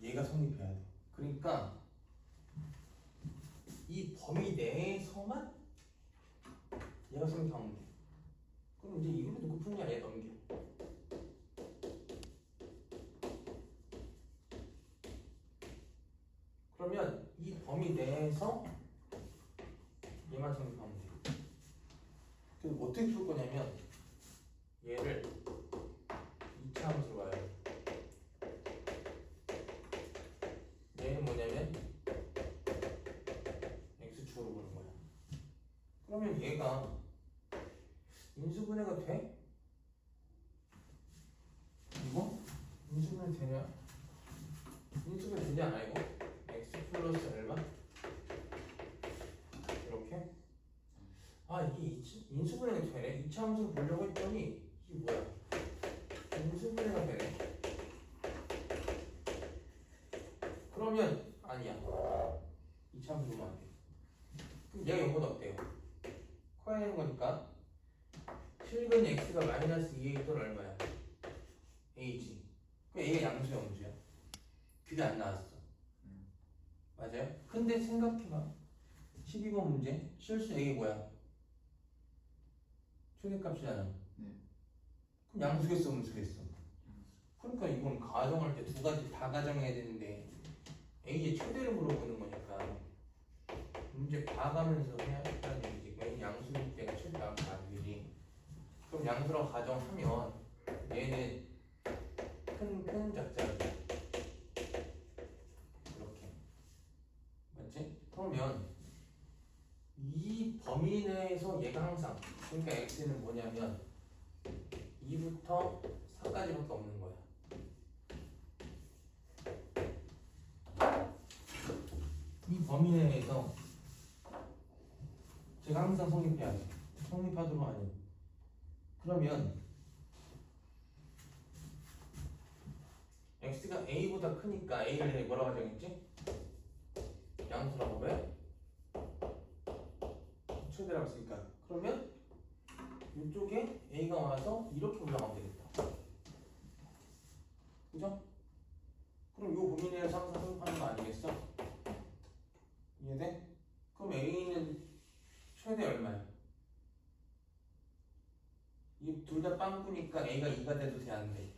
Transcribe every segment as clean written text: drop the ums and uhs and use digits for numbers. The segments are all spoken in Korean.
얘가 성립해야 돼. 그러니까 이 범위 내에서만 얘가 성립하면 돼. 그럼 이제 이걸로 놓고 푸는 게 아니라 넘겨. 그러면 이 범위 내에서 얘만 성립하면 돼. 그래서 어떻게 풀 거냐면 얘를 2차 함수로 가야 돼. 얘는 뭐냐면 x축으로 보는 거야. 그러면 얘가 인수분해가 돼? 이거? 인수분해 되냐? 인수분해 되지 않아 이거? x 플러스 얼마? 이렇게? 아 이게 인수분해가 되네? 2차 함수를 보려고 했더니 이게 뭐야? 인수분해가 되네? 그러면 아니야 2차 함수 보면 안 돼. 그럼 얘가 0보다 어때요? 커야 되는 거니까 실근 x가 마이너스 2a 또는 얼마야? a지. 그럼 a가 양수야 음수야? 그게 안 나왔어. 맞아요? 근데 생각해봐. 12번 문제 실수 a 뭐야? 최대값이잖아. 네. 그럼 양수겠어 음수겠어? 그러니까 이건 가정할 때 두 가지 다 가정해야 되는데 a의 최대를 물어보는 거니까 문제 봐가면서 해야 한다는 얘기지. 왜냐면 양수일 때가 최대가 가득이지. 그럼 양수라고 가정하면 얘는 큰 작자지. 이렇게. 맞지? 그러면 이 범위 내에서 얘가 항상 그러니까 x는 뭐냐면 2부터 4까지밖에 없는 거야. 이 범위 내에서 제가 항상 성립해야 돼. 성립하도록 하니. 그러면 x가 a보다 크니까 a를 뭐라고 하정했지? 양수라고 왜? 최대라고 했으니까. 그러면 이쪽에 a가 와서 이렇게 올라가면 되겠다. 그죠? 그럼 이 범위 내에서 항상 성립하는 거 아니겠어? 이해돼? 그럼 a는 최대 얼마야? 이 둘 다 빵꾸니까 a가 2가 돼도 돼 안 돼?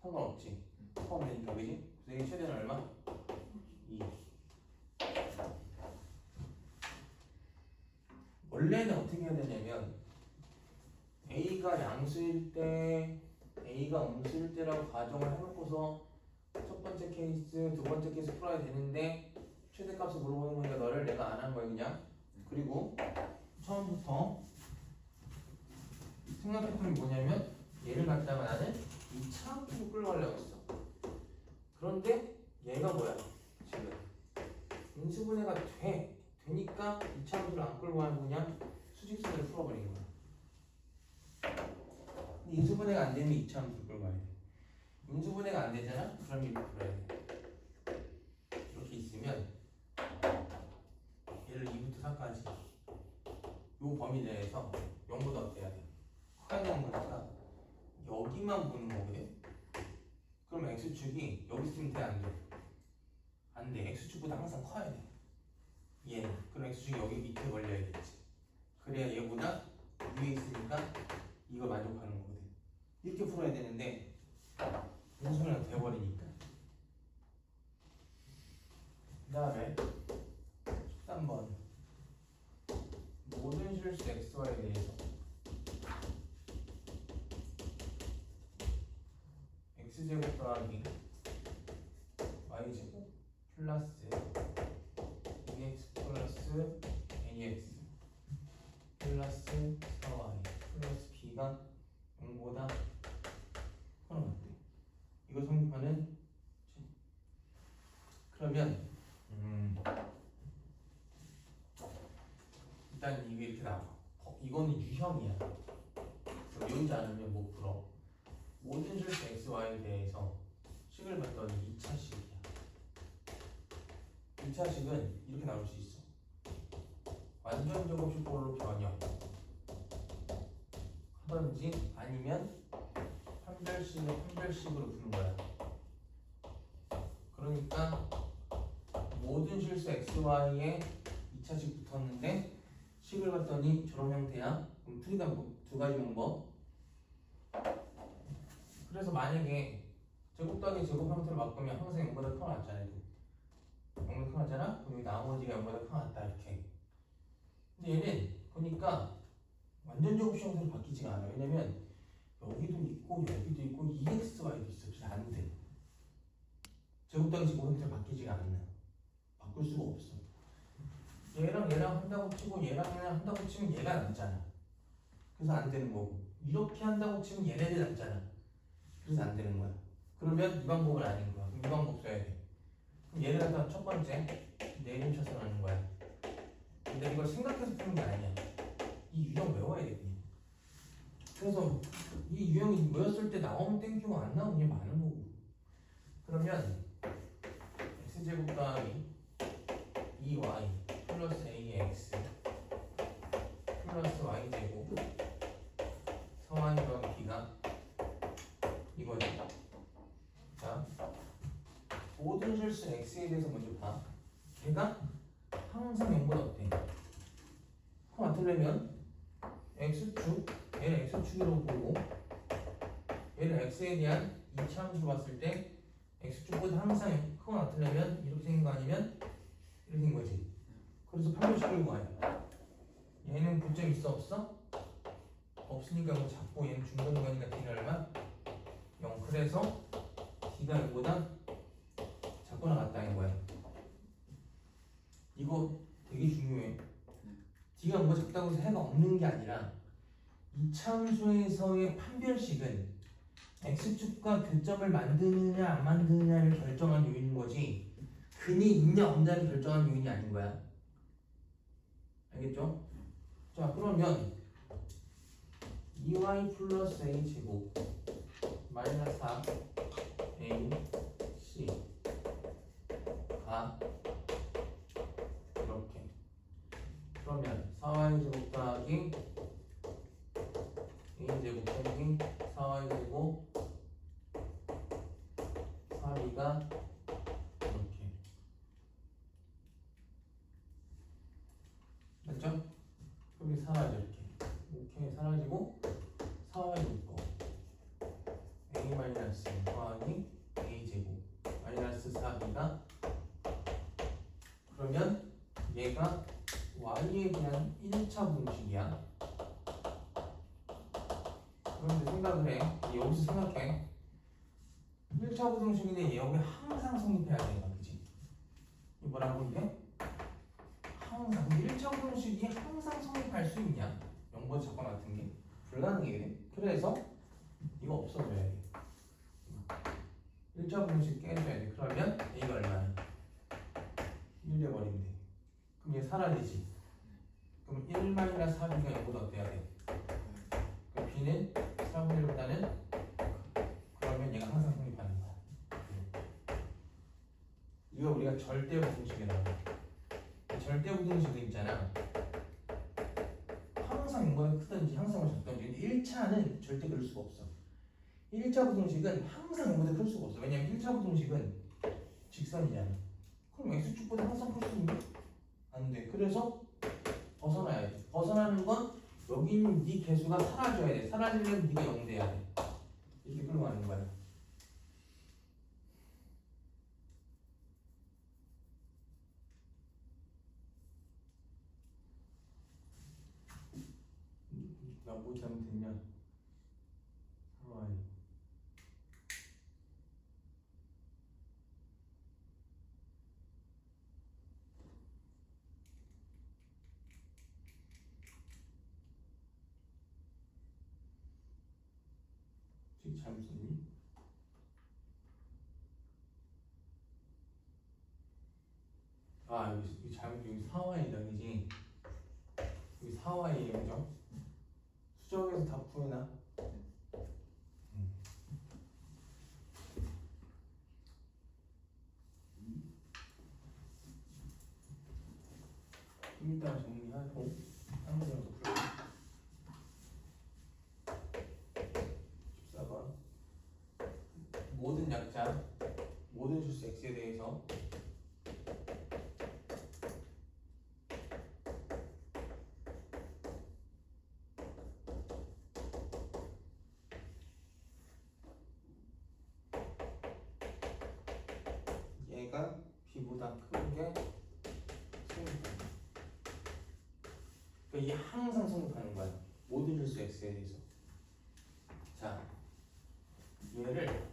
상관없지. 포함되니까 그지? 그래서 a 최대는 얼마? 2. 원래는 어떻게 해야 되냐면 a가 양수일 때 a가 음수일 때라고 가정을 해놓고서 첫 번째 케이스, 두 번째 케이스 풀어야 되는데 최대값을 물어보는 거니까 너를 내가 안 한 거야 그냥. 그리고 처음부터 생각 패턴이 뭐냐면 얘를 갖다가 나는 2차 함수로 끌어가려고 했어. 그런데 얘가 뭐야 지금 인수분해가 되니까 2차 함수를 안 끌고 가고 그냥 수직선을 풀어버리는 거야. 근데 인수분해가 안 되면 2차 함수를 끌고 가야 돼. 인수분해가 안 되잖아? 그럼 이렇게 풀어야 돼. 이렇게 있으면 얘를 2부터 4까지 요 범위 내에서 0보다 어때야 돼? 커야 되는 거니까 여기만 보는 거거든? 그럼 x축이 여기 있으면 돼? 안 돼? 안 돼. x축보다 항상 커야 돼. 얘는. 그럼 x축이 여기 밑에 걸려야겠지. 그래야 얘보다 위에 있으니까 이걸 만족하는 거거든. 이렇게 풀어야 되는데 인수분해가 돼버리니까. 그 다음에 13번 모든 실수 xy에 대해서 x제곱 더하기 y제곱 플러스 2x 플러스 ax 플러스 4y 플러스 b가 0보다 커는 어때? 이거 성립하는 그러면 일단 이게 이렇게 나와. 이거는 유형이야. 그래서 외우지 않으면 못 풀어. 모든 실수 x, y에 대해서 식을 봤더니 2차식이야. 2차식은 이렇게 나올 수 있어. 완전 제곱식으로 변형 하든지 아니면 판별식을 판별식으로 푸는 거야. 그러니까 모든 실수 xy에 2차식 붙었는데 식을 봤더니 저런 형태야. 그럼 풀이가 두 가지 방법. 그래서 만약에 제곱 더하기 제곱 형태로 바꾸면 항상 0보다 크게 나왔잖아요. 0보다 크게 나왔잖아? 그럼 여기 나머지가 0보다 크게 나왔다 이렇게. 근데 얘는 보니까 완전 제곱식 형태로 바뀌지가 않아요. 왜냐면 여기도 있고 여기도 있고 EXY도 있어. 그래서 안 돼. 제곱 더하기 제곱 형태로 바뀌지가 않나. 바꿀 수가 없어. 얘랑 얘랑 한다고 치고 얘랑 얘랑 한다고 치면 얘가 남잖아. 그래서 안 되는 거고, 이렇게 한다고 치면 얘네들 남잖아. 그래서 안 되는 거야. 그러면 이 방법은 아닌 거야. 그럼 이 방법 써야 돼. 그럼 얘를 갖다 첫 번째 내림쳐서 하는 거야. 근데 이걸 생각해서 푸는 게 아니야. 이 유형 외워야 돼 그냥. 그래서 이 유형이 외웠을 때 나오면 땡큐고 안 나오면 그냥 많은 거고. 그러면 x제곱 더하기 2y 플러스 ax 플러스 y제곱 성환이 더하기 b가 이거지. 자, 모든 실수 x에 대해서 먼저 봐. 걔가 항상 0보다 어때? 코 맞추려면 x축, 얘를 x축이라고 보고 얘를 x에 대한 2차 함수로 봤을 때 x축보다 항상 크고 나타내면 이렇게 생긴 거 아니면 이렇게 생긴 거지. 그래서 판별시키는 거 아니야. 얘는 분점 있어 없어? 없으니까 이거 잡고 얘는 중간중간이니까 d는 얼마? 0. 그래서 d가 0보다 작거나 같다는 거야. 이거 되게 중요해. d가 뭐 작다고 해서 해가 없는 게 아니라 이차 함수에서의 판별식은 x축과 교점을 만드느냐 안 만드느냐를 결정한 요인인 거지 근이 있냐 없냐를 결정한 요인이 아닌 거야. 알겠죠? 자, 그러면 2y 플러스 a 제곱 마이너스 4a c가 이렇게. 그러면 4y 제곱 더하기 a 제곱 더하기 4y 제곱 4b가 이렇게. 맞죠? 그럼 이게 사라져 이렇게. 이렇게 사라지고 4y 있고 a 마이너스 더하기 a 제곱 마이너스 4b가 그러면 얘가 y에 대한 1차 분식이야. 그런데 생각을 해. 여기서 생각해. 1차 부등식인데 여기 항상 성립해야 되는 거야. 그치? 이 뭐라고 이게? 항상. 1차 부등식이 항상 성립할 수 있냐? 0보다 작거나 같은 게? 불가능해. 그래서 이거 없어져야 돼. 1차 부등식 깨줘야 돼. 그러면 A가 얼마야? 1 돼버리면 돼. 그럼 얘 사라지지. 그럼 1-4b가 0보다 어때야 돼? 그럼 b는 4분의 1보다는 그러면 얘가 항상 성립하는 거야. 이거 우리가 절대 부등식이라고 해. 절대 부등식이 있잖아. 항상 0보다 크든지 항상 작든지. 근데 1차는 절대 그럴 수가 없어. 1차 부등식은 항상 0보다 클 수가 없어. 왜냐면 1차 부등식은 직선이잖아. 그럼 x축보다 항상 클 수 있니? 안 돼. 그래서 벗어나야 돼. 벗어나는 건 여기 있는 네 개수가 사라져야 돼. 사라지면 네가 0 돼야 돼. 이렇게 끌고 가는 거야. 나 뭐 잘못했냐? 하와이. 책 잘못 썼니? 아 여기 잘못 여기 사와이다 그지? 여기 사와이에요 그죠? 수정해서 다 풀어놔. 좀 이따 정리하고 한 번만 더 풀어. 14번 모든 약자 모든 실수 x에 대해서 얘가 b보다 큰 게 성립하는. 그러니까 이게 항상 성립하는 거야. 모든 실수 x에 대해서. 자, 얘를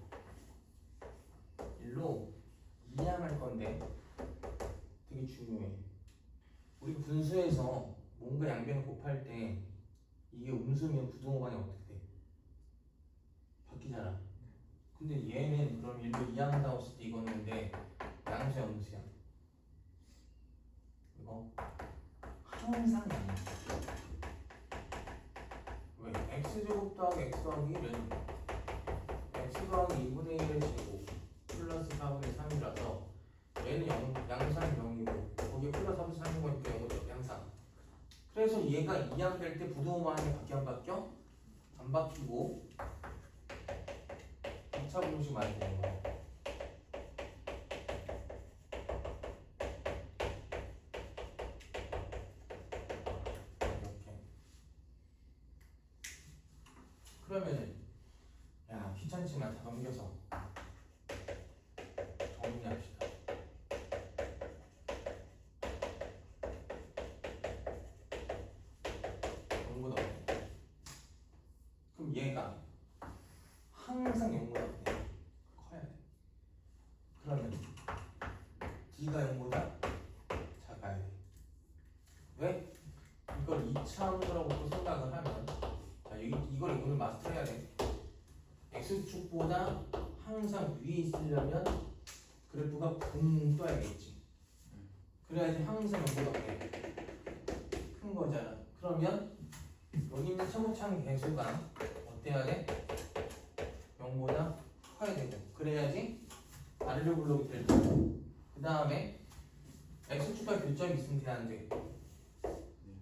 일로 이항할 건데 되게 중요해. 우리 분수에서 뭔가 양변을 곱할 때 이게 음수면 부등호방이 어떻게 돼? 바뀌잖아. 근데 얘는 그럼 일로 이항한다고 했을 때 이거는데 양수야 음수야? 이거 항상 양수. 왜? x제곱 더하기 x 더하기 1은 x 더하기 2분의 1의 제곱 플러스 4분의 3이라서 얘는 양상 0이고 거기에 플러스 3분의 3인 거니까 0은 양상. 그래서 얘가 이항될 때 부등호방이 바뀌어 안 바뀌어? 안 바뀌고 2차 분식 많이 되는 거야. 이렇게. 그러면은 야 귀찮지만 다 넘겨서 정리합시다.0보다 어때? 그럼 얘가 항상 0보다 어때? 커야 돼. 그러면 D가 0보다 작아야 돼. 왜? 이걸 2차 함수라고 또 생각을 하면 자, 이걸 오늘 마스터해야 돼. X축보다 항상 위에 있으려면 그래프가 붕 떠야겠지. 그래야지 항상 0보다 큰 거잖아. 그러면 여기 있는 차곡차는 개수가 어때야 돼? 0보다 커야 되고 그래야지 아래로 블록이 될 거고 그 다음에 X축과 교점이 있으면 돼 안 돼?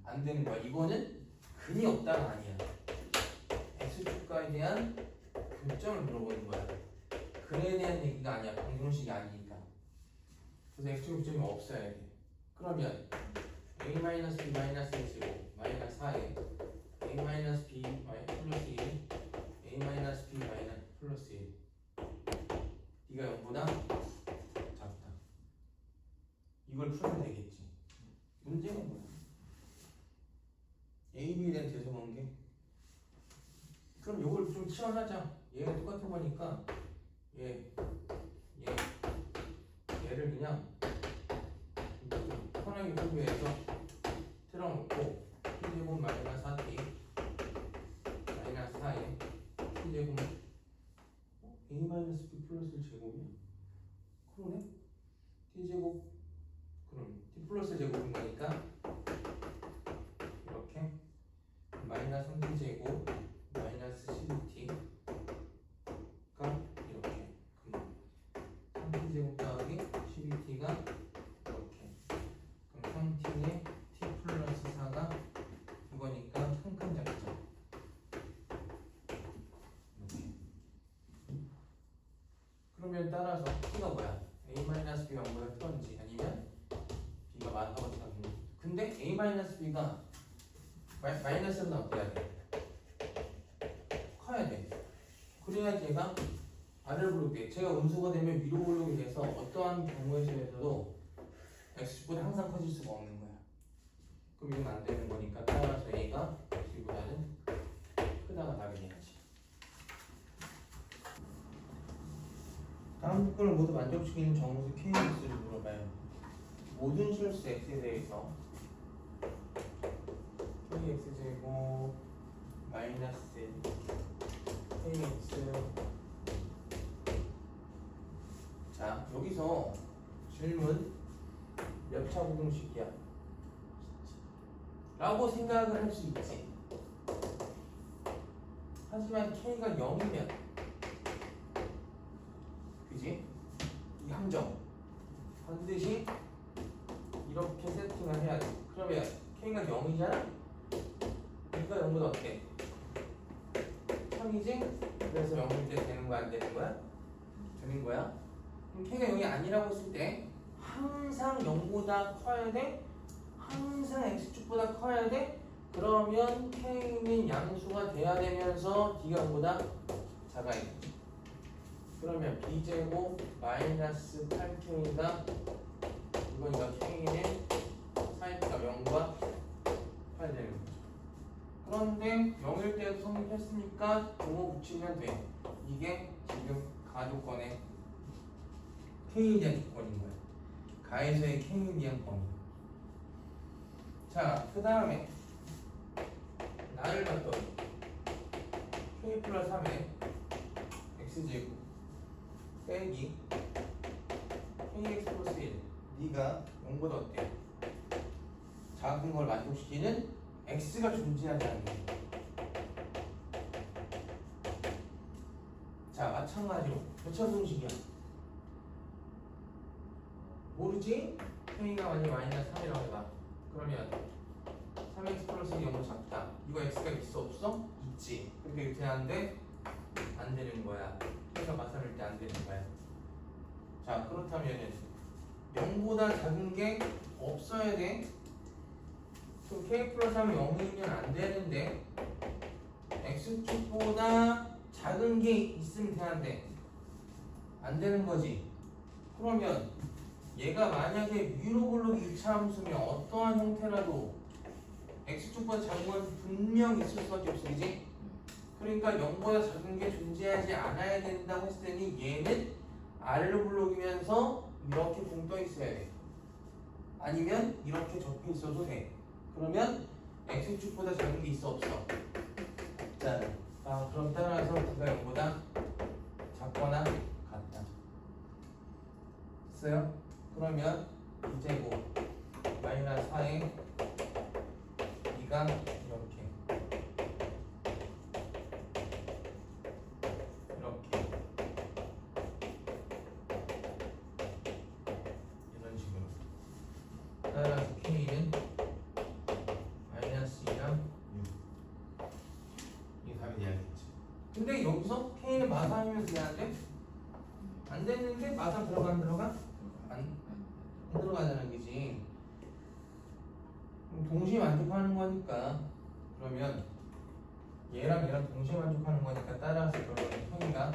안 되는 거야. 이거는 근이 없다가 아니야. X축과에 대한 교점을 물어보는 거야. 근에 대한 얘기가 아니야. 방정식이 아니니까. 그래서 X축 교점이 없어야 돼. 그러면 A-B-X제곱 마이너스 4에 A-B 플러스 1 A-B 플러스 1 D가 0보다 작다. 이걸 풀면 되겠지. 문제는 뭐야? A, B에 대한 대소관계. 그럼 이걸 좀 치환하자. 얘가 똑같은 거니까 얘를 그냥 편하게 구분해서 틀어놓고 T제곱 마이너스 4T 마이너스 4에 T제곱 A 마이너스 B 플러스 1 제곱이야? 그러네? T제곱 그럼 T 플러스 제곱인 거니까 이렇게 마이너스 3T제곱 마이너스 12T가 이렇게 그럼 3T제곱 더하기 12T가 이렇게 그럼 3T에 T 플러스 4가 이거니까 칸칸 작죠. 이렇게 그러면 따라서 T가 뭐야? A-B가 0보다 큰지 아니면 B가 많다고 생각합니다. 근데 A-B가 마이너스보다 어때야 돼? 커야 돼. 그래야 얘가 아래로 블록돼. 제가 음수가 되면 위로 블록이 돼서 어떠한 경우에서도 X축보다 항상 커질 수가 없는 거야. 그럼 이건 안 되는 거니까 따라서 A가 B보다는 크다가 답이 돼야지. 다음 조건을 모두 만족시키는 정수 KX를 물어봐요. 모든 실수 X에 대해서 KX제곱 마이너스 KX. 자 여기서 질문 몇 차 부등식이야? 라고 생각을 할 수 있지. 하지만 K가 0이면 그지? 이 함정 반드시 이렇게 세팅을 해야 돼. 그러면 K가 0이잖아? B가 0보다 어때? 3이지? 그래서 0일 때 되는 거야 안 되는 거야? 되는 거야? 그럼 K가 0이 아니라고 했을 때 항상 0보다 커야 돼? 항상 X축보다 커야 돼? 그러면 K는 양수가 돼야 되면서 D가 0보다 작아야 돼. 그러면 B제곱 마이너스 8K가 이거니까 K는 사이즈가 0과 8 되는 거죠. 그런데 0일 때도 성립했으니까 동호 붙이면 돼. 이게 지금 가조건의 K에 대한 조건인 거야. 가에서의 K에 대한 범위. 자, 그 다음에 나를 봤더니 K 플러스 3에 X제곱 빼기 KX 플러스 1 네가 0보다 어때? 작은 걸 만족시키는 X가 존재하지 않는 거야. 자, 마찬가지로 교차 공식이야. 모르지? K가 만약에 마이너스 3이라고 해봐. 그러면 3x 플러스 1이 0보다 작다. 이거 x가 있어 없어? 있지. 그렇게 이렇게 하는데 안 되는 거야. K가 마삼일 때 안 되는 거야. 자, 그렇다면은 0보다 작은 게 없어야 돼. 그럼 K 플러스 3이 0이면 안 되는데 x축보다 작은 게 있으면 되는데 안 되는 거지. 그러면 얘가 만약에 위로 블록이 2차 함수면 어떠한 형태라도 x축보다 작은 건 분명 있을 수밖에 없어, 그지? 그러니까 0보다 작은 게 존재하지 않아야 된다고 했을 때는 얘는 아래로 블록이면서 이렇게 붕 떠 있어야 돼. 아니면 이렇게 접혀 있어도 돼. 그러면 x축보다 작은 게 있어 없어? 없잖아. 아, 그럼 따라서 D가 0보다 작거나 같다. 됐어요? 그러면 2제곱 마이너스 4에 D가 이렇게 이런 식으로. 따라서 K는 마이너스 2랑 6 이게 답이 돼야겠지. 근데 여기서 K는 마삼이면 돼야 안 돼? 안 됐는데 마삼 들어가 안 들어가? 안 들어가자는 거지. 동시에 만족하는 거니까 그러면 얘랑 얘랑 동시에 만족하는 거니까 따라서 그러면 K가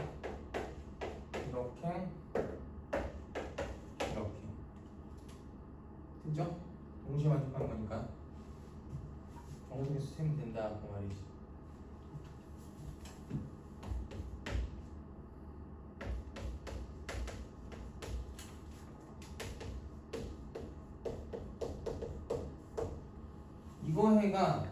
이렇게 그죠? 동시에 만족하는 거니까 정석에서 세면 된다 그 말이지. 이거 해가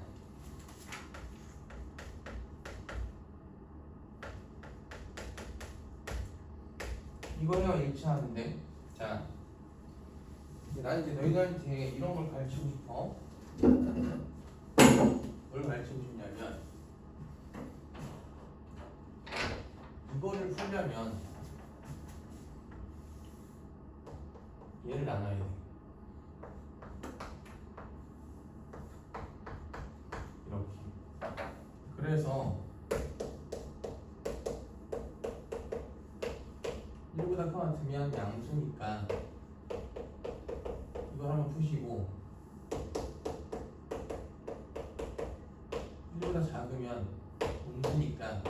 이거 해가 일치하는데, 자 난 이제 너희들한테 이런 걸 가르치고 싶어. 뭘 가르치고 싶냐면 이거를 풀려면 얘를 나눠야 돼. 이렇게. 그래서 1보다 커 같으면 양수니까 이걸 한번 푸시고 1보다 작으면 음수니까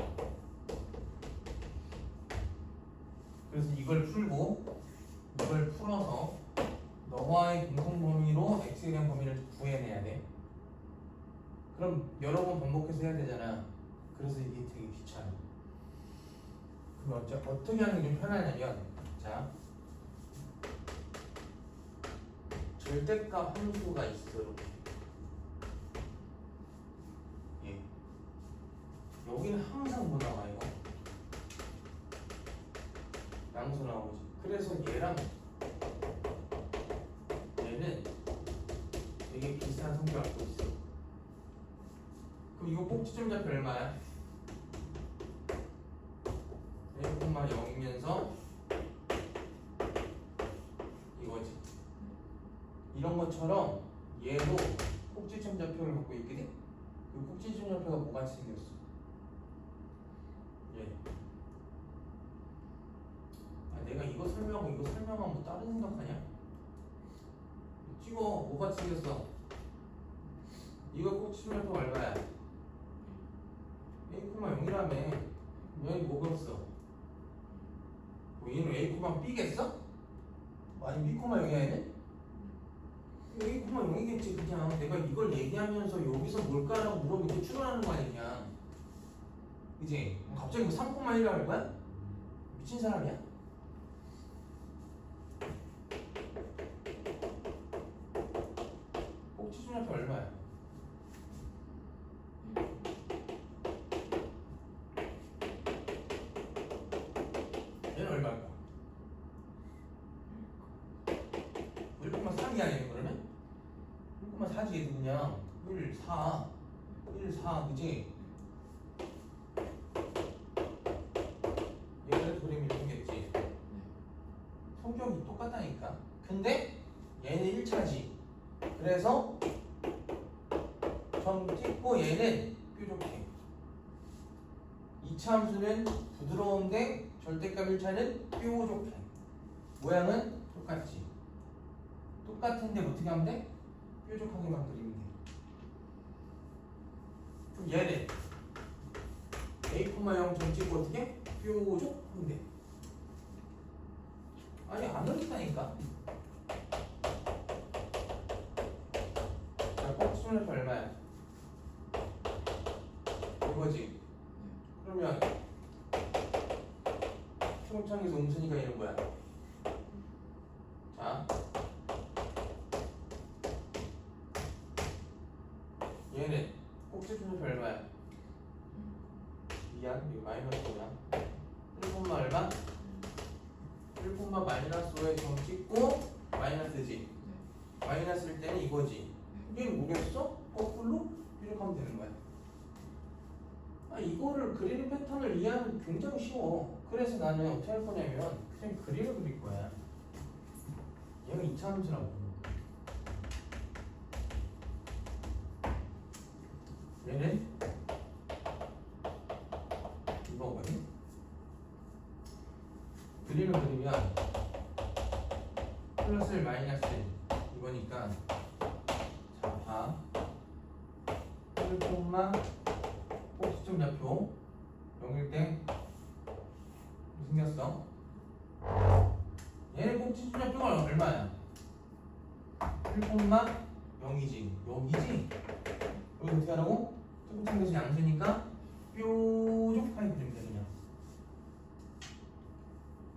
그래서 이걸 풀고 이걸 풀어서 너와의 공통범위로 x에 대한 범위를 구해내야 돼. 그럼 여러 번 반복해서 해야 되잖아. 그래서 이게 되게 귀찮아. 그럼 어떻게 하는 게 좀 편하냐면, 자 절대값 함수가 있어. 이렇게. 예. 여기는 항상 뭐 나와 이거? 양수 나오지. 그래서 얘랑 얘는 되게 비슷한 성격을 갖고 있어. 그럼 이거 꼭지점 좌표 얼마야? 1,0이면서 이거지. 이런 것처럼 얘도 꼭지점 좌표를 갖고 있거든. 그 꼭지점 좌표가 뭐같이 생겼어? 얘. 아, 내가 이거 설명 설명하고 이거 설명하면 뭐 다른 생각하냐? 찍어. 뭐가 생겼어? 이거 꼭지점표 얼마야? A,0이라며. 얘는 뭐 그었어? 뭐 얘는 A,B겠어? 아니 B,0이야 얘는? A,0이겠지. 그냥 내가 이걸 얘기하면서 여기서 뭘까라고 물어보고 추론하는 거 아니냐. 그치? 갑자기 뭐 3,1이라고 할 거야? 미친 사람이야? 꼭지점표 얼마야? 얘는 얼마일까? 1,3이야 얘는 그러면? 1,4지 얘도 그냥 1, 4 그치? 얘가 그림이 이렇겠지? 성격이 똑같다니까. 근데 얘는 1차지. 그래서 점 찍고 얘는 뾰족해. 2차 함수는 부드러운데 절대값 1차는 뾰족해. 모양은 똑같지. 똑같은데 어떻게 하면 돼? 뾰족하게만 그리면 돼. 그럼 얘는 A,0 점 찍고 어떻게? 뾰족하면 돼. 아니 안 어렵다니까. 자, 꼭지점표 얼마야? 이거지. 그러면 평창에서 음순이가 있는 거야. 자, 얘는 꼭지점표 얼마야? 미안, 이거 마이너스야. 1콤마 얼마? 1콤마 마이너스 5에 점 찍고 마이너스지. 마이너스일 때는 이거지. 얘는 뭐겠어? 거꾸로 이렇게 하면 되는 거야. 이거를 그리는 패턴을 이해하면 굉장히 쉬워. 그래서 나는 어떻게 할 거냐면 그냥 그림을 그릴 거야. 얘가 2차 함수라고. 얘는 이거거든. 그림을 그리면 플러스 마이너스 이거니까 자 봐. 1콤마 꼭지점표 0일 때 생겼어. 얘는 꼭지점표가 얼마야? 1,0이지. 여기지? 여기 어떻게 하라고? 뚜껑에서 양수니까 뾰족하게 그리면 돼 그냥.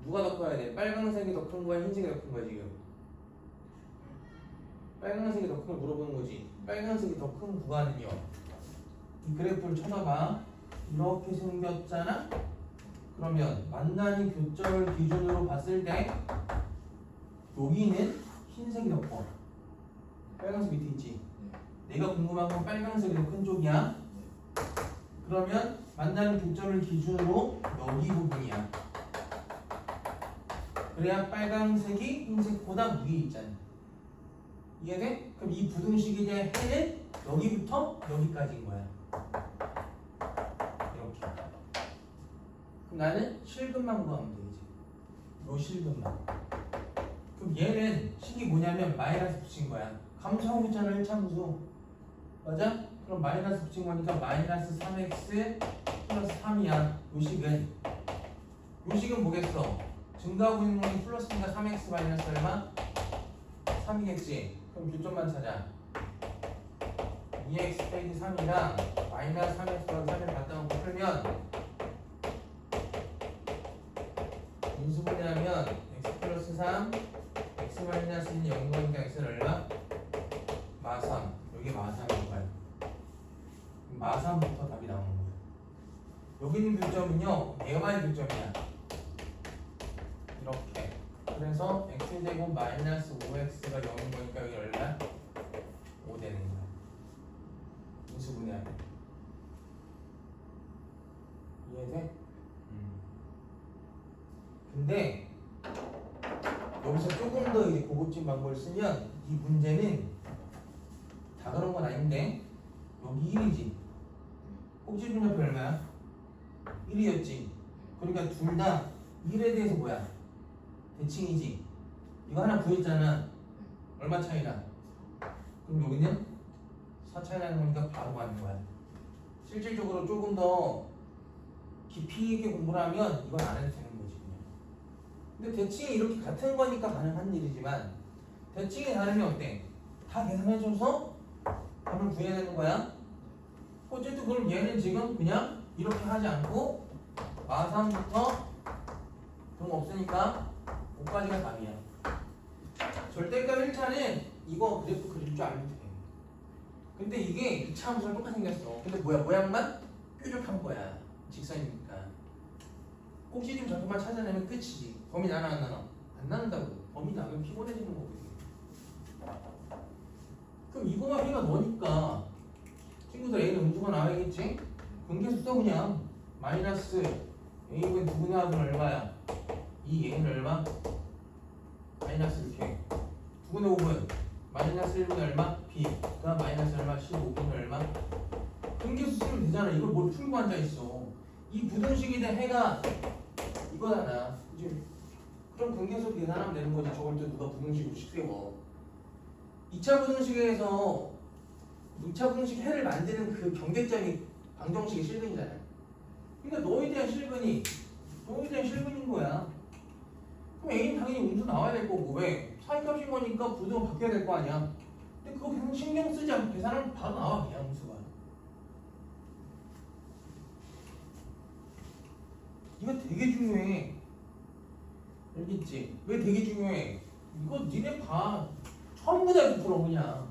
누가 더 커야 돼? 빨강색이 더 큰 거야? 흰색이 더 큰 거야 지금? 빨강색이 더 큰 걸 물어보는 거지. 빨강색이 더 큰 구간은요. 이 그래프를 쳐다봐. 이렇게 생겼잖아? 그러면 만나는 교점을 기준으로 봤을 때 여기는 흰색이 더 커. 빨간색 밑에 있지? 내가 궁금한 건 빨간색이 더 큰 쪽이야. 그러면 만나는 교점을 기준으로 여기 부분이야. 그래야 빨간색이 흰색보다 위에 있잖아. 이해돼? 그럼 이 부등식의 해는 여기부터 여기까지인 거야. 이렇게. 그럼 나는 실근만 구하면 되지. 요 실근만. 그럼 얘는 식이 뭐냐면 마이너스 붙인 거야. 감소하고 있잖아 1차 함수. 맞아? 그럼 마이너스 붙인 거니까 마이너스 3x 플러스 3이야. 요 식은 뭐겠어? 증가하고 있는 건 플러스니까 3x 마이너스 얼마? 3이겠지? 그럼 교점만 찾아. 2x 빼기 3이랑 마이너스 3x 플러스 3을 갖다 놓고 풀면 인수분해하면 x 플러스 3 x 마이너스 1이 0인 거니까 x는 얼마? 마3. 여기 마3인 거야. 마3부터 답이 나오는 거야. 여기 있는 교점은요 얘만의 교점이야. 이렇게. 그래서 x제곱 마이너스 5x가 0인 거니까 여기 얼마? 5 되는 거야. 인수분해하면. 이해돼? 근데 여기서 조금 더 이제 고급진 방법을 쓰면 이 문제는 다 그런 건 아닌데 여기 1이지. 꼭지점표 얼마야? 1이었지. 그러니까 둘 다 1에 대해서 뭐야? 대칭이지. 이거 하나 구했잖아. 얼마 차이나? 그럼 여기는 4 차이 나는 거니까 바로 가는 거야. 실질적으로 조금 더 깊이 있게 공부를 하면 이건 안 해도 되는 거지 그냥. 근데 대칭이 이렇게 같은 거니까 가능한 일이지만 대칭이 다르면 어때? 다 계산해줘서 답을 구해야 되는 거야. 어쨌든 그럼 얘는 지금 그냥 이렇게 하지 않고 마삼부터 그런 거 없으니까 5까지가 답이야. 절대값 1차는 이거 그래프 그릴 줄 알면 돼. 근데 이게 2차 함수랑 똑같이 생겼어. 근데 뭐야? 모양만 뾰족한 거야. 직선이니까. 꼭지점 좌표만 찾아내면 끝이지. 범위 나나 안 나나? 안 나는다고. 범위 나면 피곤해지는 거거든. 그럼 이거만 해가 너니까 친구들 A는 음수가 나와야겠지? 분계수 써 그냥. 마이너스 A분 2분의 합은 얼마야? 이 A는 얼마? 마이너스 이렇게 2분의 5분 마이너스 1분의 얼마? B 그다음 마이너스 얼마? 15분의 얼마? 분계수 쓰면 되잖아. 이걸 뭘 풀고 앉아있어. 이 부등식에 대한 해가 이거잖아. 이제 그럼 분계수 계산하면 되는 거지. 저걸 또 누가 부등식으로 세워. 2차 부등식에서 2차 부등식 해를 만드는 그 경계점이 방정식의 실근이잖아. 그러니까 너에 대한 실근이 거야. 그럼 A는 당연히 음수 나와야 될 거고. 왜? 사이값인 거니까 부등은 바뀌어야 될 거 아니야. 근데 그거 그냥 신경 쓰지 않고 계산하면 바로 나와 그냥 음수가. 이거 되게 중요해. 알겠지? 왜 되게 중요해? 이거 니네 봐. 전부 다 100% 그냥.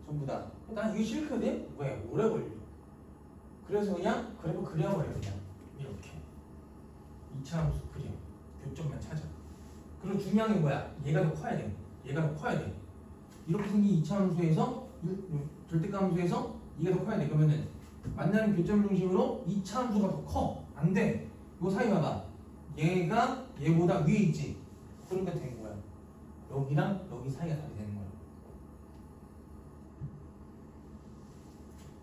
전부 다. 난 이게 싫거든? 왜? 오래 걸려. 그래서 그냥 그래도 그려버려 그냥. 이렇게. 2차 함수 그려. 교점만 찾아. 그리고 중요한 게 뭐야? 얘가 더 커야 돼. 얘가 더 커야 돼. 이렇게 생긴 2차 함수에서 절대값 함수에서 얘가 더 커야 돼. 그러면은 만나는 교점 중심으로 2차 함수가 더 커. 안 돼. 요 사이 봐봐. 얘가 얘보다 위에 있지. 그러니까 된 거야. 여기랑 여기 사이가 답이 되는 거야.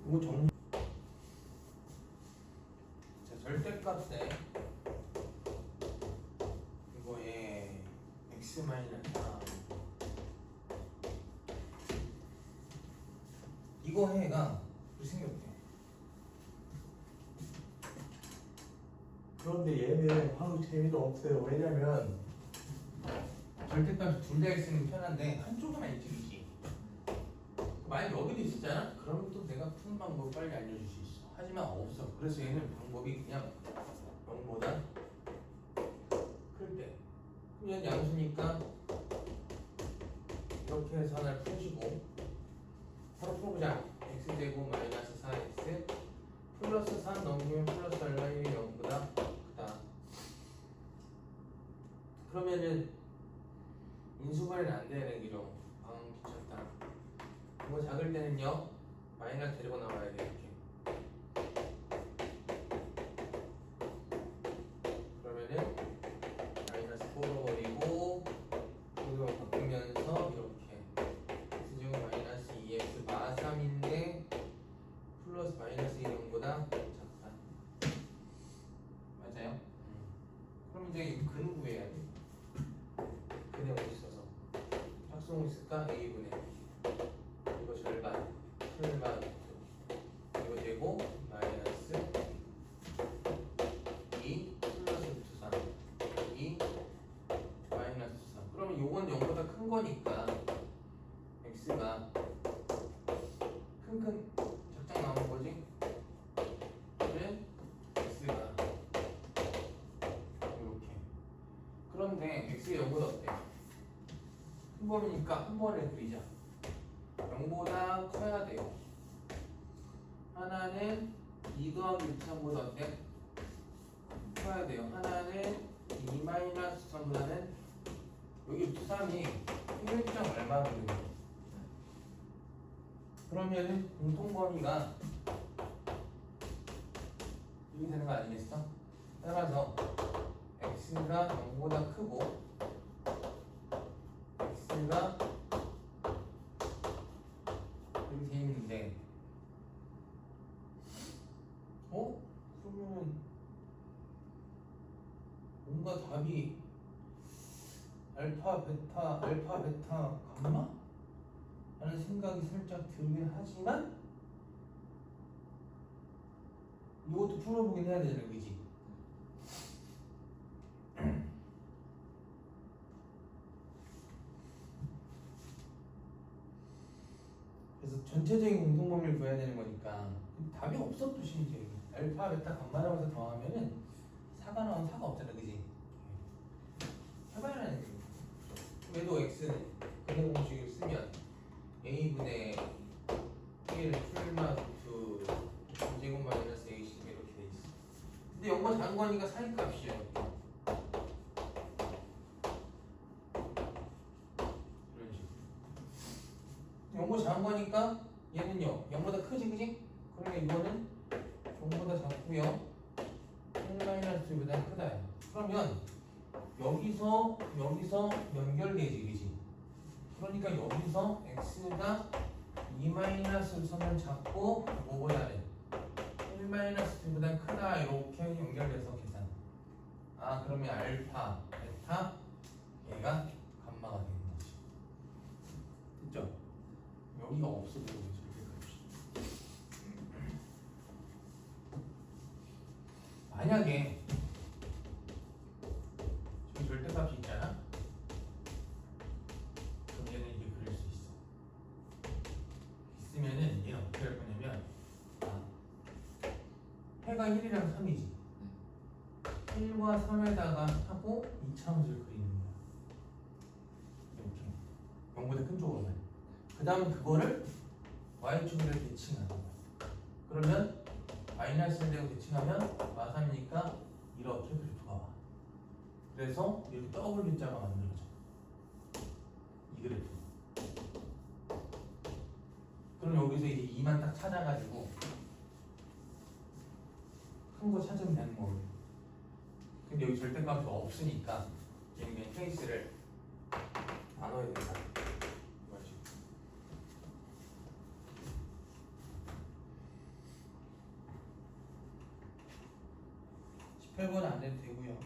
이거 정리. 자, 절대값에 이거에 x 마이너스 이거 해가 이렇게 생겼대. 그런데 얘는 아무 재미도 없어요. 왜냐면 절대값 둘 다 있으면 편한데 한쪽은 이쪽이지. 만약 여기도 있었잖아? 그러면 또 내가 푸는 방법 빨리 알려줄 수 있어. 하지만 없어. 그래서 얘는 방법이 그냥 0보다 클 때. 그럼 얘는 양수니까 이렇게 해서 하나를 푸시고 바로 풀어보자. x제곱 마이너스 4x 플러스 3 넘기면 플러스 얼마이 0보다 크다. 그러면은 인수분해는 안 되는 얘기죠. 귀찮다. 이거 작을 때는요 마이너스 데리고 나와야 돼. 이렇게. 그러면은 마이너스 4로 버리고 이거 바꾸면서 이렇게 x제곱 마이너스 2x 마 3인데 플러스 마이너스 1보다 작다. 맞아요? 그럼 이제 근을 구해야 돼. 근에 어디 있어서 합성 있을까? A분의 이거 절반 풀반 이거 되고 마이너스 2 플러스 루트 3 2 마이너스 3. 그러면 요건 0보다 큰 거니까 x가 큰 작작 나오는 거지. 그래 x가 이렇게. 그런데 x가 0보다 어때? 큰 범위니까 한 번에 그리자. 0보다 커야 돼요. 하나는 2 더하기 3보다 어때? 커야 돼요. 하나는 2 마이너스 3보다는 여기 3이 평균점 얼마거든요. 그러면은 공통 범위가 이렇게 되는 거 아니겠어? 따라서 x가 0보다 크고 x가 이렇게 돼 있는데 그러면은 뭔가 답이 알파 베타 감마? 라는 생각이 살짝 들긴 하지만 이것도 풀어보긴 해야 되잖아, 그지? 그래서 전체적인 공통범위를 구해야 되는 거니까 답이 없어 또 심지어. 알파 베타 감마라고 해서 더하면은 4가 나오면 4가 없잖아, 그지? 해봐야 하는 얘기. 얘도 x는 근해 공식을 쓰면 a분의 1 풀마 루트 제곱 마이너스 a씩 이렇게 돼 있어. 근데 영어 장관이가 사이값이야. 이런 식으로. 영어 장관이니까 얘는요 0보다 크지, 그지? 그러면 이거는 0보다 작고요 1 마이너스 2보다 크다. 그러면 여기서 연결되지, 그지? 그러니까 여기서 x가 2-를 서면 작고 뭐보다는 1-2보다 크다 이렇게 연결돼서 계산. 아 그러면 알파, 베타 얘가 감마가 되는 거지. 됐죠? 여기가 없어도 절대값이. 만약에 저기 절대값이 있잖아. 그럼 얘는 이렇게 그릴 수 있어. 있으면은 얘는 어떻게 할 거냐면 해가 1이랑 3이지. 1과 3에다가 하고 이차함수를 그리는 거야. 이렇게 0보다 큰 쪽으로만. 그 다음 그거를 y축으로 대칭하는 거야. 그러면 마이너스를 대고 대칭하면 마3이니까 이렇게 그래프가 와. 그래서 이렇게 W자가 만들어져. 이 그래프. 그럼 여기서 이제 2만 딱 찾아가지고 큰 거 찾으면 되는 거거든. 근데 여기 절대값이 없으니까 얘는 그냥 케이스를 나눠야 된다. 이거지. 18번 안 해도 되고요.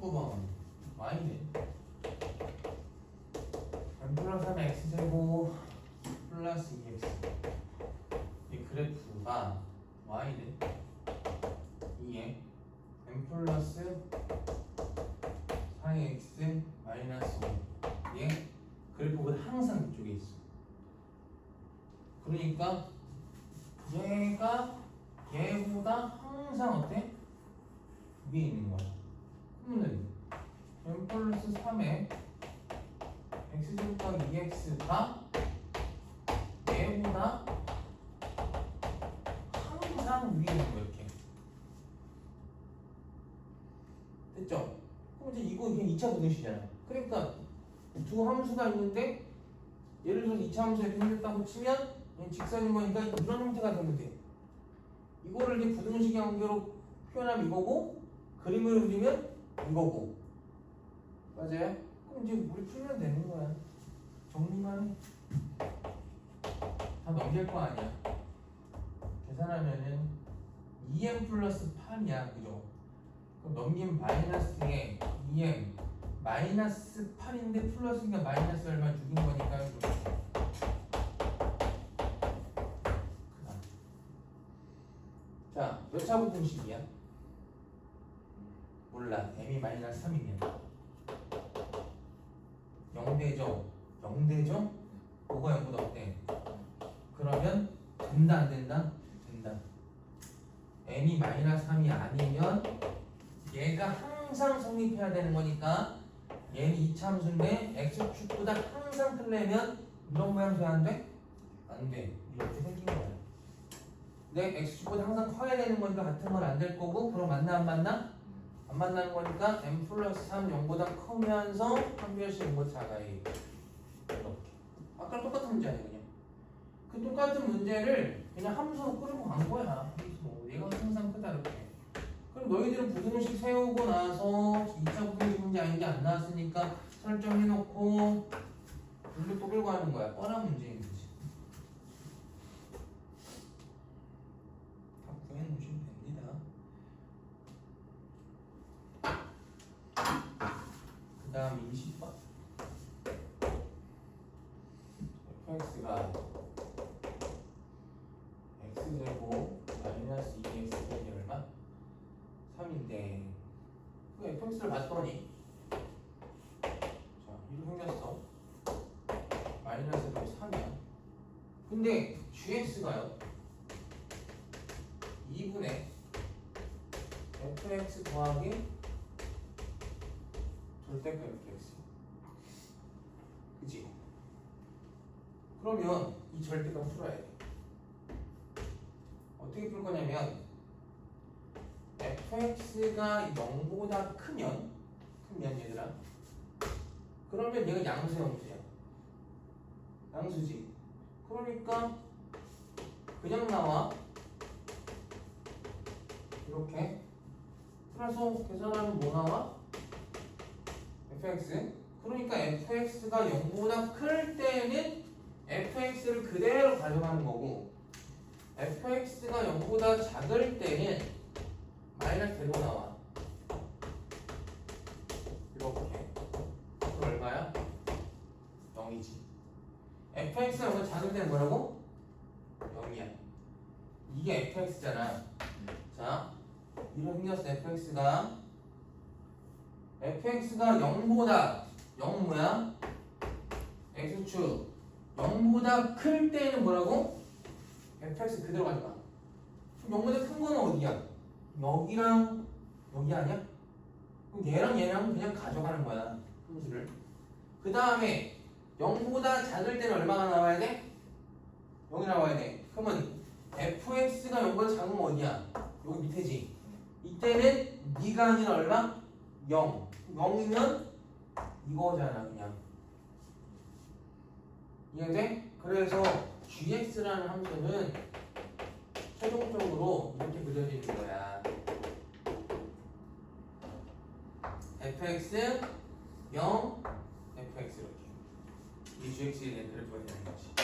19번 y는 m 플러스 3 x제곱 플러스 2x. 이 그래프가 y는 2에 m 플러스 4x 마이너스 5의 그래프가 항상 이쪽에 있어. 그러니까 얘가 얘보다 항상 어때? 위에 있는 거야. 그러면 m 플러스 3에 x제곱 더하기 2x가 얘보다 항상 위에 있는 거 이렇게. 됐죠? 그럼 이제 이거 그냥 2차 부등식이잖아. 그러니까 두 함수가 있는데 예를 들어서 2차 함수가 이렇게 생겼다고 치면 얘는 직선인 거니까 이런 형태가 되면 돼. 이거를 이제 부등식의 관계로 표현하면 이거고 그림을 그리면 이거고. 맞아요? 그럼 이제 우리 풀면 되는 거야. 정리만 해. 다 넘길 거 아니야. 계산하면은 2m 플러스 8이야, 그죠? 그럼 넘기면 마이너스에 2m 마이너스 8인데 플러스니까 마이너스 얼마 6인 거니까 크다. 자, 몇 차 부등식이야? 몰라. m이 마이너스 3이면 0대죠? 0대죠? 뭐가 0보다 어때? 그러면 된다 안 된다? 된다. m이 마이너스 3이 아니면 얘가 항상 성립해야 되는 거니까 얘는 2차 함수인데 x축보다 항상 크려면 이런 모양 돼야 안 돼? 안 돼. 이렇게 생긴 거야. 근데 x축보다 항상 커야 되는 거니까 같은 건 안 될 거고 그럼 만나 안 만나? 안 만나는 거니까 m 플러스 3 0보다 크면서 한 별씩 뭐 작아요. 이렇게. 아까 똑같은 문제 아니야 그냥. 그 똑같은 문제를 그냥 함수로 끌고 간 거야. 함수. 얘가 항상 크다 이렇게. 그럼 너희들은 부등식 세우고 나서 2차 부등식 문제 아닌지 안 나왔으니까 설정해놓고 물로 또 끌고 가는 거야. 뻔한 문제인 거지. 다 구해놓으시면 됩니다. 다음 20번. fx가 x제곱 마이너스 2x 빼기 얼마? 3인데 그 fx를 봤더니 자 이렇게 생겼어. 마이너스 3이야. 근데 gx가요 2분의 fx 더하기 절대값 fx. 그치? 그러면 이 절대값 풀어야 돼. 어떻게 풀 거냐면 fx가 0보다 크면 얘들아 그러면 얘가 양수야. 양수지. 그러니까 그냥 나와. 이렇게. 그래서 계산하면 뭐 나와? fx. 그러니까 fx가 0보다 클 때는 fx를 그대로 가져가는 거고 fx가 0보다 작을 때는 마이너스 되고 나와. 이렇게. 그럼 얼마야? 0이지. fx가 0보다 작을 때는 뭐라고? 0이야. 이게 fx잖아. 자, 이런 생겼어. fx가 0보다 0 뭐야? x축 0보다 클 때는 뭐라고? fx 그대로 가져가. 그럼 0보다 큰 거는 어디야? 여기랑 여기 아니야? 그럼 얘랑 그냥 가져가는 거야. 함수를. 그 다음에 0보다 작을 때는 얼마가 나와야 돼? 0이 나와야 돼. 그러면 fx가 0보다 작은 건 어디야? 여기 밑에지. 이때는 네가 아니라 얼마? 0. 0이면 이거잖아 그냥. 이해돼? 그래서 gx라는 함수는 최종적으로 이렇게 그려지는 거야. fx 0 fx 이렇게. 이 gx에 대한 그래프가 되는 거지.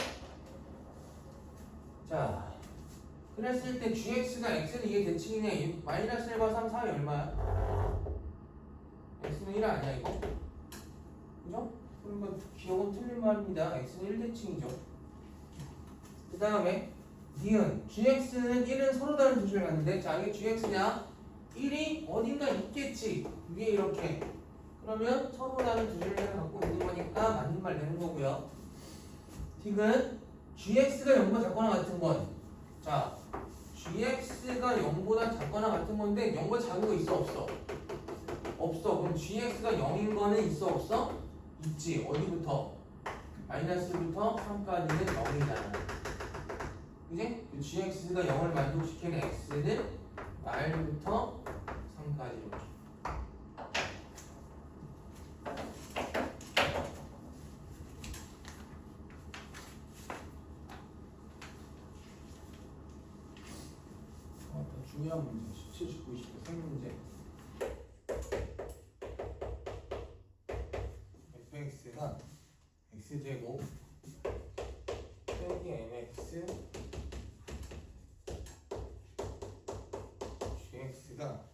자, 그랬을 때 gx가 x는 이게 대칭이네. 마이너스 1과 3 사이 얼마야? x는 1 아니야 이거? 그죠? 그러면 기억은 틀린 말입니다. x는 1대칭이죠. 그 다음에 니은 gx는 1은 서로 다른 두 줄을 갖는데 자 이게 gx냐? 1이 어딘가 있겠지. 위에 이렇게. 그러면 서로 다른 두 줄을 갖고 있는 거니까 맞는 말 되는 거고요. 딕은 gx가 0보다 작거나 같은 건 자 gx가 0보다 작거나 같은 건데 0보다 작은 거 있어 없어? 없어. 그럼 gx가 0인 거는 있어 없어? 있지. 어디부터? 마이너스부터 3까지는 0이잖아. 그지? 그 gx가 0을 만족시키는 x는 말부터 3까지 이렇게. 더 중요한 문제 17, 19, 20대 세 문제. fx가 x제곱 빼기 mx gx가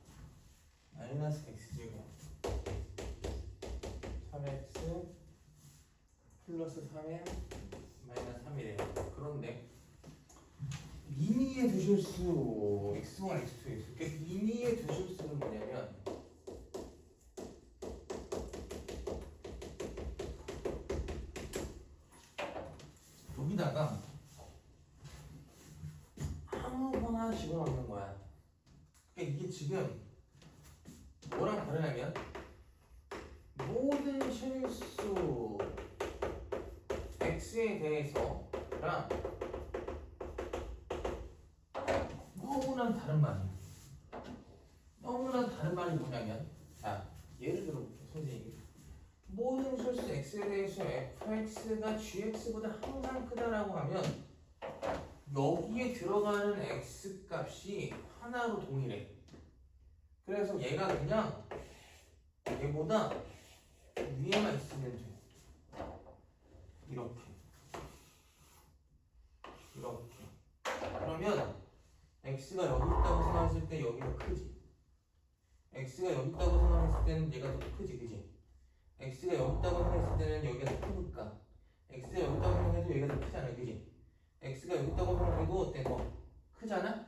마이너스 x제곱 3x 플러스 3m 마이너스 3이래요. 그런데 미미에 두실 수 x1, x2, x2 미미에 두실 수는 뭐냐면 여기다가 아무거나 집어넣는 거야. 그러니까 이게 지금 뭐랑 다르냐면 모든 실수 x에 대해서랑 너무나 다른 말이야. 너무나 다른 말이 뭐냐면 자 예를 들어볼게. 선생님이 모든 실수 x에 대해서 fx가 gx보다 항상 크다라고 하면 여기에 들어가는 x 값이 하나로 동일해. 그래서 얘가 그냥 얘보다 위에만 있으면 돼. 이렇게 그러면 x가 여기 있다고 생각했을 때 여기가 크지. x가 여기 있다고 생각했을 때는 얘가 더 크지. 그지? x가 여기 있다고 생각했을 때는 여기가 더 크니까 x가 여기 있다고 생각해도 여기가 더 크잖아, 그지? x가 여기 있다고 생각해도 어때? 뭐 크잖아?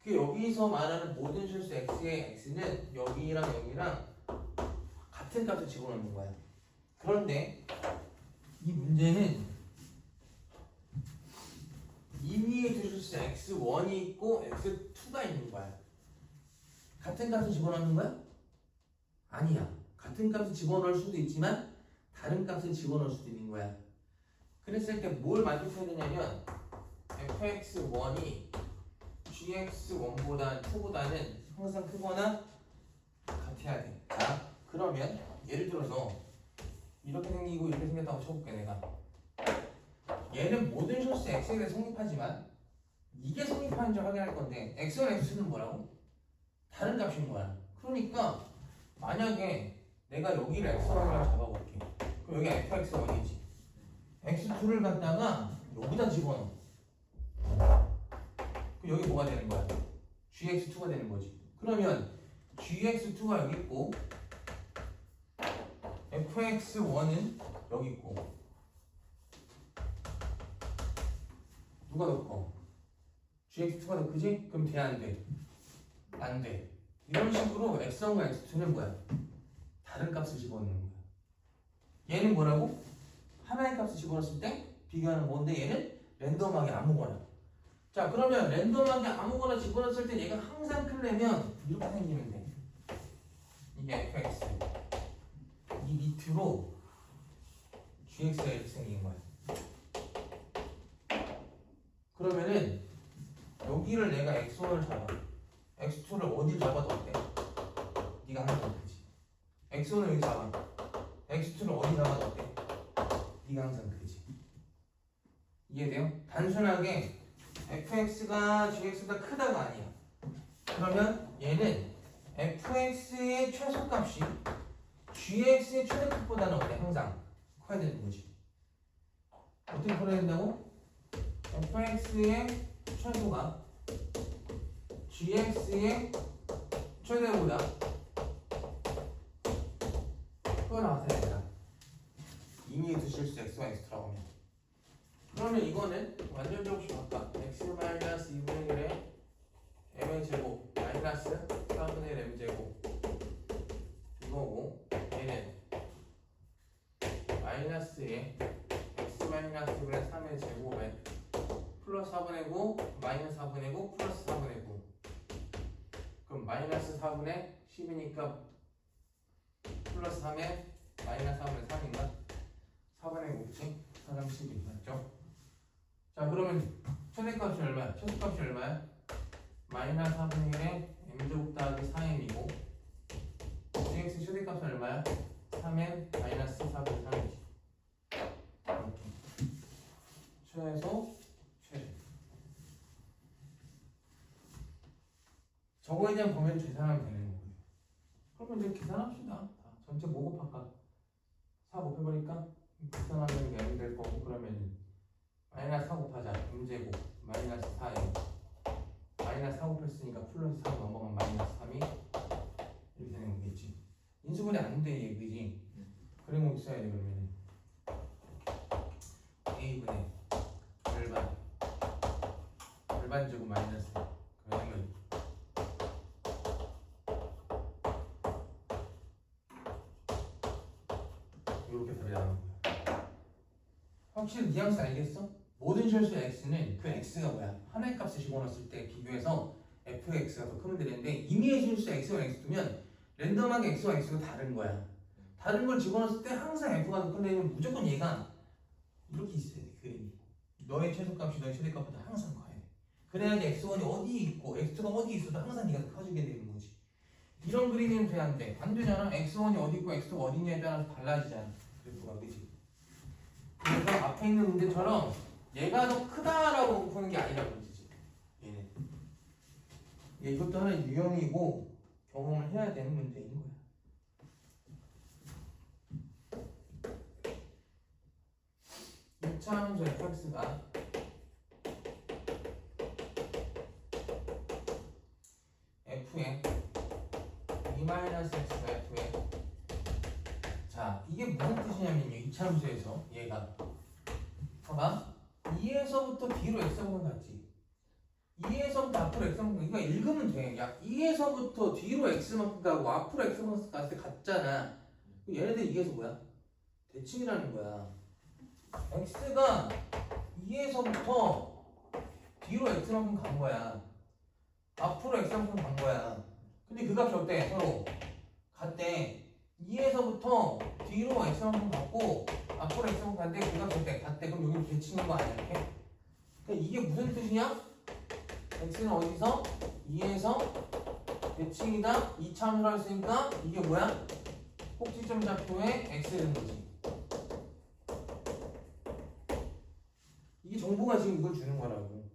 그 여기서 말하는 모든 실수 x의 x는 여기랑 여기랑 같은 값을 집어넣는 거야. 그런데 이 문제는 이 위에 두 실수 x1이 있고 x2가 있는 거야. 같은 값을 집어넣는 거야? 아니야. 같은 값을 집어넣을 수도 있지만 다른 값을 집어넣을 수도 있는 거야. 그랬을 때 뭘 만족해야 되냐면 fx1이 gx1보다 2보다는 항상 크거나 같아야 돼. 자, 그러면 예를 들어서 이렇게 생기고 이렇게 생겼다고 쳐볼게 내가. 얘는 모든 실수 x에 대해 성립하지만 이게 성립하는지 확인할 건데 x1, x2는 뭐라고? 다른 값인 거야. 그러니까 만약에 내가 여기를 x1이라고 잡아볼게. 그럼 여기 fx1이지. x2를 갖다가 여기다 집어넣어. 그럼 여기 뭐가 되는 거야? gx2가 되는 거지. 그러면 gx2가 여기 있고 fx1은 여기 있고 누가 더 커? gx2가 더 크지? 그럼 돼 안 돼? 안 돼. 이런 식으로 x1과 x2는 뭐야? 다른 값을 집어넣는 거야. 얘는 뭐라고? 하나의 값을 집어넣었을 때 비교하는 건데 얘는 랜덤하게 아무거나. 자, 그러면 랜덤하게 아무거나 집어넣었을 때 얘가 항상 크려면 이렇게 생기면 돼. 이게 fx. 이 밑으로 gx가 이렇게 생긴 거야. 그러면은 여기를 내가 x1을 잡아. x2를 어디를 잡아도 어때? 네가 항상 크지. x1을 여기 잡아. x2를 어디 잡아도 어때? 네가 항상 크지. 이해돼요? 단순하게 fx가 gx보다 크다가 아니야. 그러면 얘는 fx의 최소값이 gx의 최대값보다는 어때? 항상 커야 되는 거지. 어떻게 풀어야 된다고? fx의 최소가 gx의 최대보다 그거 나왔어야 된다. 이미 두실 수 x와 x2라고 하면. 그러면 이거는 완전 적시 바꿔. x 마이너스 2분의 1에 m의 제곱 마이너스 4분의 1 m 제곱 이거고, 얘는 마이너스에 x 마이너스 1분의 3의 제곱에 플러스 4분의 9 마이너스 4분의 9 플러스 4분의 9. 그럼 마이너스 4분의 10이니까 플러스 3에 마이너스 4분의 3인가? 4분의 9지? 4점 12 맞죠? 자, 그러면 최대값이 얼마야? 최소값이 얼마야? 마이너스 4분의 1에 m제곱 더하기 4m이고 gx 최대값은 얼마야? 3m 마이너스 4분의 3이지. 이렇게 최소 최대. 저거에 대한 범위를 계산하면 되는 거고요. 그러면 이제 계산합시다. 전체 뭐 곱할까? 4 곱해버릴까? 계산하면 이게 m 될 거고, 그러면 마이너스 4 곱하자. m제곱 마이너스 4m 마이너스 4 곱했으니까 플러스 4 넘어가면 마이너스 3이 이렇게 되는 거겠지. 인수분해 안 돼, 얘 그지? 그런 거 있어야 돼. 그러면 a분의 절반 제곱 마이너스 그러면 이렇게 답이 나오는 거야. 확실히 뉘앙스 알겠어? 모든 실수 x는 그 x가 뭐야? 하나의 값을 집어넣었을 때 비교해서 fx가 더 크면 되는데, 임의의 실수 x1, x2면 랜덤하게 x와 x가 다른 거야. 다른 걸 집어넣었을 때 항상 f가 더 크려면 무조건 얘가 이렇게 있어야 돼. 그림이 너의 최소값이 너의 최대값보다 항상 커야 돼. 그래야지 x1이 어디 있고 x2가 어디 있어도 항상 네가 커지게 되는 거지. 이런 그림이면 돼, 안 돼? 안 되잖아. x1이 어디 있고 x2가 어디 있냐에 따라서 달라지잖아. 그래프가, 그치? 그래서 앞에 있는 문제처럼 얘가 더 크다라고 보는 게 아니라고 그러지. 얘는 이것도 하나의 유형이고 경험을 해야 되는 문제인 거야. 이차함수 fx가 f에 2-x가 f에 자 이참수에서 얘가 봐봐 2에서부터 D로 X만큼 갔지 2에서부터 앞으로 X만큼 이거 읽으면 돼. 야 2에서부터 뒤로 X만큼 가고 앞으로 X만큼 갔을 때 같잖아. 얘네들 2에서 뭐야? 대칭이라는 거야. X가 2에서부터 뒤로 X만큼 간 거야. 앞으로 X만큼 간 거야. 근데 그 값이 어때? 서로 같대. 2에서부터 뒤로 X만큼 갔고 앞으로 X만큼 갔는데 그 값이 어때? 같대. 그럼 여기 대칭인 거 아니야? 이렇게? 그러니까 이게 무슨 뜻이냐? X는 어디서? 2에서 대칭이다. 2차원으로 했으니까 이게 뭐야? 꼭지점 좌표에 X라는 거지. 이게 정보가 지금 이걸 주는 거라고.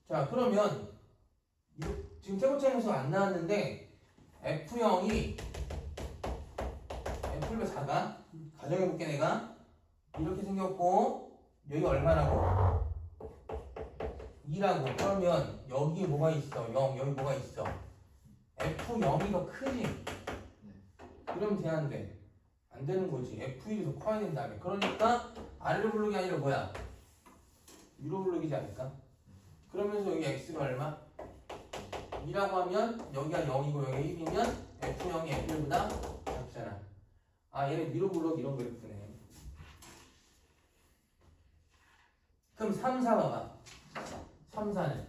자 그러면 지금 태고창에서 안 나왔는데 F0이 F를 4가 가정해볼게 내가 이렇게 생겼고 여기 얼마라고? 2라고. 그러면 여기 뭐가 있어? 0 여기 뭐가 있어? F0이 더 크지? 그러면 돼안돼? 안 되는 거지. F1이 더 커야 된다며. 그러니까 아래로 블록이 아니라 뭐야? 위로 블록이지 않을까? 그러면서 여기 X가 얼마? 2라고 하면 여기가 0이고 여기가 1이면 F0이 F1보다 작잖아. 아 얘는 위로 블록 이런 그래프네. 그럼 3, 4 봐봐. 3, 4는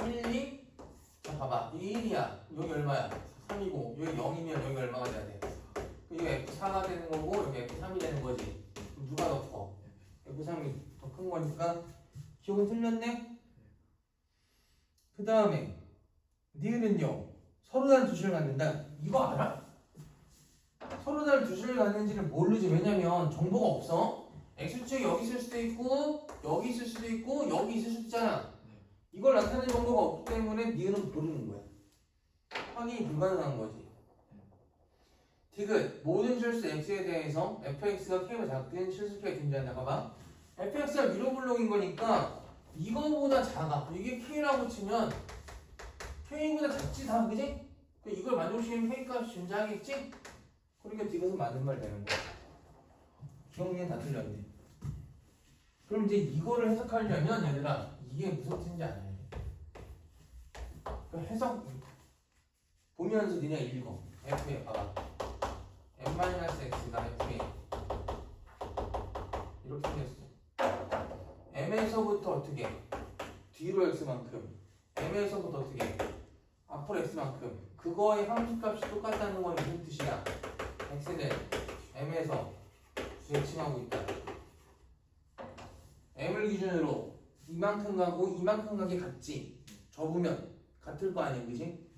1, 2 자 봐봐 이게 1이야. 여기 얼마야? 3이고 여기 0이면 여기 얼마가 돼야 돼? 여기 F4가 되는 거고 여기 F3이 되는 거지. 그럼 누가 더 커? F3이 더 큰 거니까 기억은 틀렸네? 그 다음에 니은은요 서로 다른 두실을 갖는다. 이거 알아? 서로 다른 두실을 갖는지를 모르지. 왜냐면 정보가 없어. X축이 여기 있을 수도 있고 여기 있을 수도 있고 여기 있을 수도 있잖아. 이걸 나타내는 정보가 없기 때문에 니은은 모르는 거야. 확인이 불가능한 거지. 디귿 모든 실수 x에 대해서 fx가 k보다 작은 실수표가 존재한다. 봐봐. fx가 위로 블록인 거니까 이거보다 작아. 이게 k라고 치면 k보다 작지 다, 그지? 이걸 만족시키면 k 값이 존재하겠지? 그러니까 디귿은 맞는 말 되는 거야. 기억력이 다 틀렸네. 그럼 이제 이거를 해석하려면 얘들아 이게 무슨 뜻인지 알아야 돼. 그 해석 보면서 니네 읽어. f에 봐봐. m-x가 f에 이렇게 생겼어. m에서부터 어떻게? 뒤로 x만큼. m에서부터 어떻게? 앞으로 x만큼. 그거의 함수값이 똑같다는 건 무슨 뜻이야? x는 m에서 대칭하고 있다. m을 기준으로 이만큼 가고 이만큼 가기 같지? 접으면 같을 거 아니야, 그지?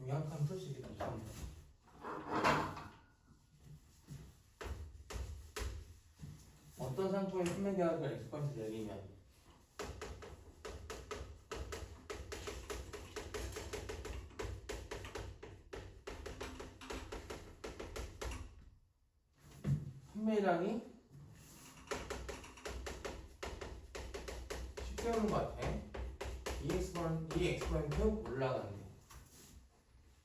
여기 한 칸 풀식이다. 어떤 상품의 판매 계약을 엑스펀트 내리면 판매량이 10배 오는 것 같아. 이 엑스퍼런트 올라간대.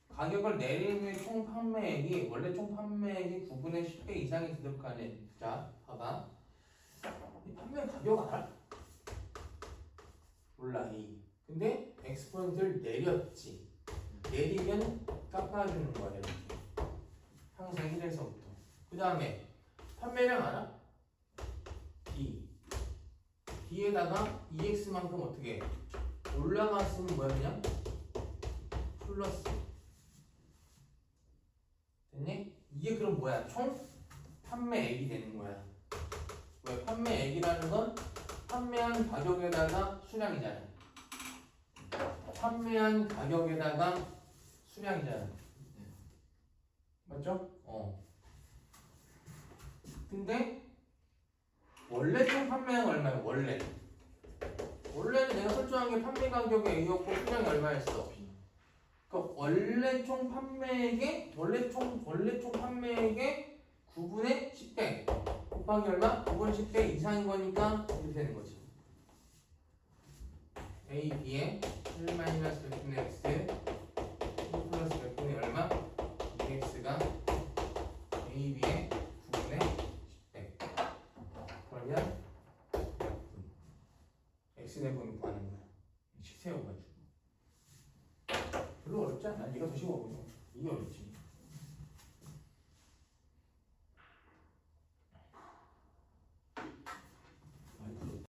가격을 내리는 후에 총 판매액이 원래 총 판매액이 9분의 10배 이상이 되도록 하네. 자, 봐봐. 이 판매 가격 알아? 몰라. 이. 근데 엑스퍼런트를 내렸지. 내리면 깎아주는 거야 이렇게. 항상 1에서부터. 그 다음에 판매량 알아? D. D에다가 EX만큼 어떻게 해? 올라갔으면 뭐야 그냥? 플러스. 됐니? 이게 그럼 뭐야? 총 판매액이 되는 거야. 왜? 판매액이라는 건 판매한 가격에다가 수량이잖아. 판매한 가격에다가 수량이잖아. 맞죠? 근데 원래 총 판매량 얼마야? 원래는 내가 설정한 게 판매 가격이 A였고 수량이 얼마였어? 그러니까 원래 총 판매액의 9분의 10배 곱하기 얼마? 9분의 10배 이상인 거니까 이렇게 되는 거지. A, B의 1 마이너스 몇 분의 X 1 플러스 몇 분의 얼마? 2X가 A, B의 9분의 10배. 그러면 몇 분? X내분을 구하는 거야. 식 세워가지고. 별로 어렵지 않아. 이거 더 쉬워 보여. 이게 어렵지.